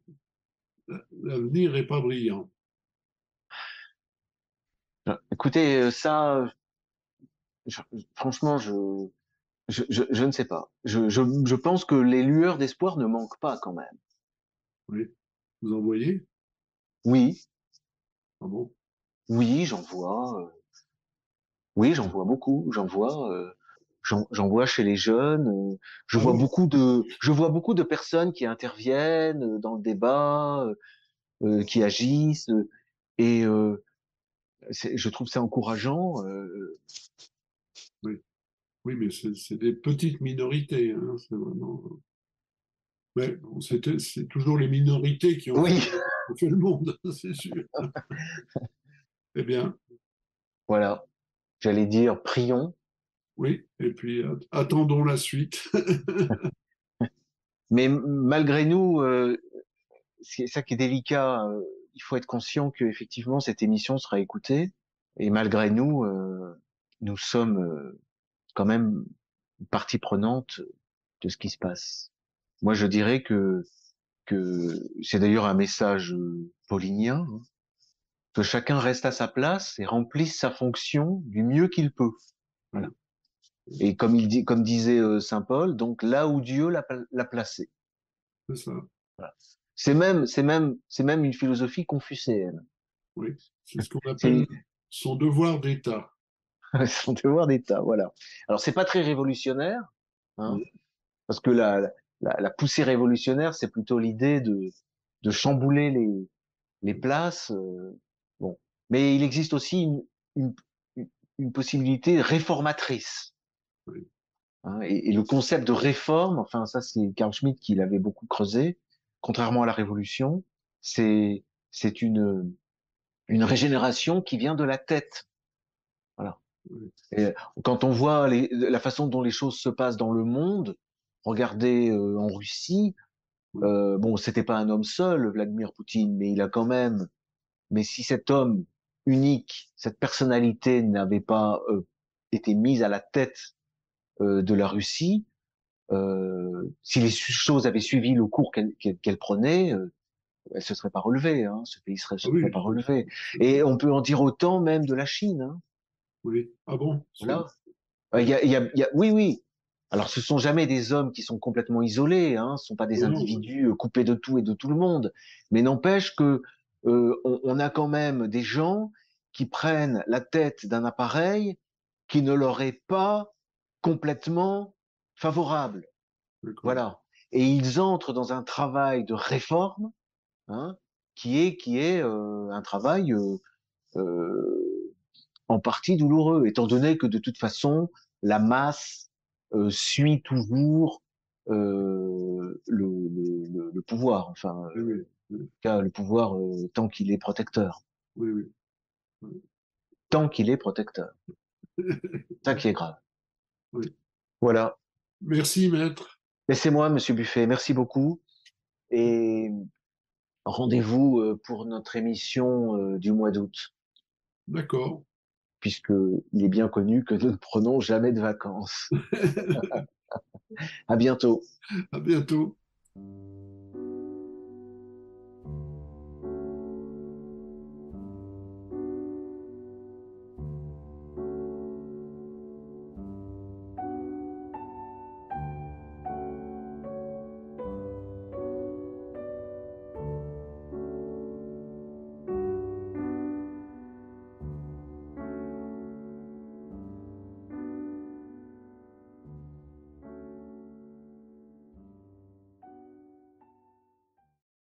Speaker 1: L'avenir n'est pas brillant.
Speaker 2: Écoutez, ça, je, franchement, je ne sais pas. Je pense que les lueurs d'espoir ne manquent pas quand même.
Speaker 1: Oui. Vous en voyez?
Speaker 2: Oui,
Speaker 1: Ah bon?
Speaker 2: oui, j'en vois. Oui, j'en vois beaucoup. J'en vois chez les jeunes.
Speaker 1: Ah oui?
Speaker 2: Je vois beaucoup de personnes qui interviennent dans le débat, qui agissent, et je trouve ça encourageant.
Speaker 1: Oui, oui, mais c'est des petites minorités, hein, c'est vraiment. Mais bon, c'est toujours les minorités
Speaker 2: Oui,
Speaker 1: qui ont fait le monde, c'est sûr. Eh bien,
Speaker 2: voilà. J'allais dire, prions.
Speaker 1: oui, et puis attendons la suite.
Speaker 2: Mais malgré nous, c'est ça qui est délicat. Il faut être conscient que effectivement cette émission sera écoutée. Et malgré nous, nous sommes quand même partie prenante de ce qui se passe. Moi, je dirais que c'est d'ailleurs un message paulinien, hein, que chacun reste à sa place et remplisse sa fonction du mieux qu'il peut. Voilà.
Speaker 1: Oui,
Speaker 2: Et comme disait Saint Paul, donc là où Dieu l'a placé.
Speaker 1: c'est ça.
Speaker 2: Voilà. C'est même une philosophie confucéenne.
Speaker 1: Oui, c'est ce qu'on appelle
Speaker 2: C'est
Speaker 1: son devoir d'État.
Speaker 2: son devoir d'État. Voilà. Alors c'est pas très révolutionnaire, hein,
Speaker 1: Oui,
Speaker 2: parce que la poussée révolutionnaire, c'est plutôt l'idée de chambouler les places. Bon, mais il existe aussi une, une possibilité réformatrice.
Speaker 1: oui,
Speaker 2: Hein, et le concept de réforme, enfin ça c'est Carl Schmitt qui l'avait beaucoup creusé, contrairement à la révolution, c'est une régénération qui vient de la tête. Voilà.
Speaker 1: oui,
Speaker 2: Et quand on voit la façon dont les choses se passent dans le monde, regardez en Russie,
Speaker 1: oui,
Speaker 2: bon, c'était pas un homme seul, Vladimir Poutine, mais il a quand même. Mais si cet homme unique, cette personnalité n'avait pas été mise à la tête de la Russie, si les choses avaient suivi le cours qu'elle prenait, elle se serait pas relevée, hein, ce pays
Speaker 1: ah
Speaker 2: se serait
Speaker 1: oui,
Speaker 2: pas relevé. Et on peut en dire autant même de la Chine. Hein,
Speaker 1: oui. Ah bon,
Speaker 2: voilà. Oui, oui. Alors, ce sont jamais des hommes qui sont complètement isolés, hein, ce sont pas des
Speaker 1: Non, non, ouais.
Speaker 2: individus coupés de tout et de tout le monde, mais n'empêche que on a quand même des gens qui prennent la tête d'un appareil qui ne leur est pas complètement favorable.
Speaker 1: D'accord.
Speaker 2: Voilà. Et ils entrent dans un travail de réforme, hein, qui est un travail en partie douloureux, étant donné que de toute façon, la masse suit toujours le pouvoir, enfin,
Speaker 1: Oui, oui, oui,
Speaker 2: le pouvoir tant qu'il est protecteur.
Speaker 1: oui, oui, oui.
Speaker 2: Tant qu'il est protecteur. C'est ça qui est grave.
Speaker 1: Oui.
Speaker 2: Voilà.
Speaker 1: Merci, maître.
Speaker 2: Mais c'est moi, Monsieur Buffet. Merci beaucoup. Et rendez-vous pour notre émission du mois d'août,
Speaker 1: D'accord.
Speaker 2: puisque il est bien connu que nous ne prenons jamais de vacances. À bientôt.
Speaker 1: À bientôt.